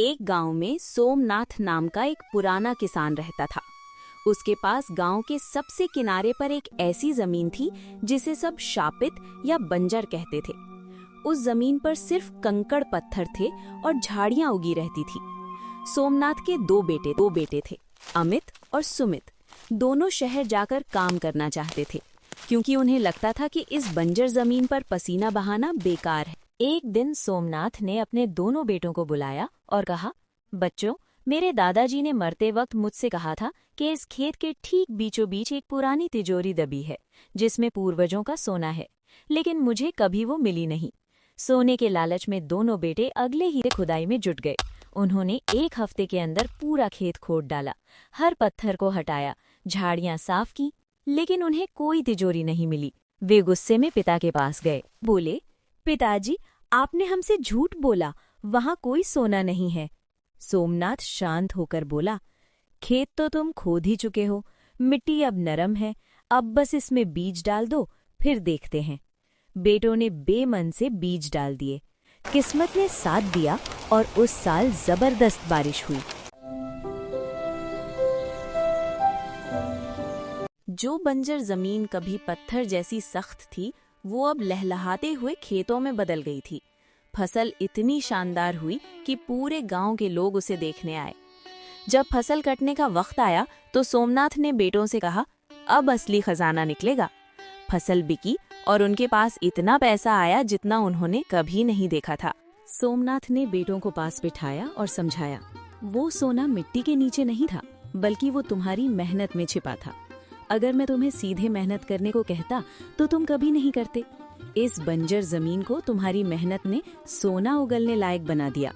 एक गांव में सोमनाथ नाम का एक पुराना किसान रहता था। उसके पास गांव के सबसे किनारे पर एक ऐसी जमीन थी जिसे सब शापित या बंजर कहते थे। उस जमीन पर सिर्फ कंकड़ पत्थर थे और झाड़ियां उगी रहती थी। सोमनाथ के दो बेटे थे, अमित और सुमित। दोनों शहर जाकर काम करना चाहते थे क्योंकि उन्हें लगता था कि इस बंजर जमीन पर पसीना बहाना बेकार है। एक दिन सोमनाथ ने अपने दोनों बेटों को बुलाया और कहा, बच्चों, मेरे दादाजी ने मरते वक्त मुझसे कहा था कि इस खेत के ठीक बीचों बीच एक पुरानी तिजोरी दबी है जिसमें पूर्वजों का सोना है, लेकिन मुझे कभी वो मिली नहीं। सोने के लालच में दोनों बेटे अगले ही खुदाई में जुट गए। उन्होंने एक हफ्ते के अंदर पूरा खेत खोद डाला, हर पत्थर को हटाया, झाड़ियां साफ की, लेकिन उन्हें कोई तिजोरी नहीं मिली। वे गुस्से में पिता के पास गए। बोले, पिताजी, आपने हमसे झूठ बोला, वहां कोई सोना नहीं है। सोमनाथ शांत होकर बोला, खेत तो तुम खोद ही चुके हो, मिट्टी अब नरम है, अब बस इसमें बीज डाल दो, फिर देखते हैं। बेटों ने बेमन से बीज डाल दिए। किस्मत ने साथ दिया और उस साल जबरदस्त बारिश हुई। जो बंजर जमीन कभी पत्थर जैसी सख्त थी, वो अब लहलहाते हुए खेतों में बदल गई थी। फसल इतनी शानदार हुई कि पूरे गांव के लोग उसे देखने आए। जब फसल कटने का वक्त आया तो सोमनाथ ने बेटों से कहा, अब असली खजाना निकलेगा। फसल बिकी और उनके पास इतना पैसा आया जितना उन्होंने कभी नहीं देखा था। सोमनाथ ने बेटों को पास बिठाया और समझाया, वो सोना मिट्टी के नीचे नहीं था, बल्कि वो तुम्हारी मेहनत में छिपा था। अगर मैं तुम्हें सीधे मेहनत करने को कहता तो तुम कभी नहीं करते। इस बंजर जमीन को तुम्हारी मेहनत ने सोना उगलने लायक बना दिया।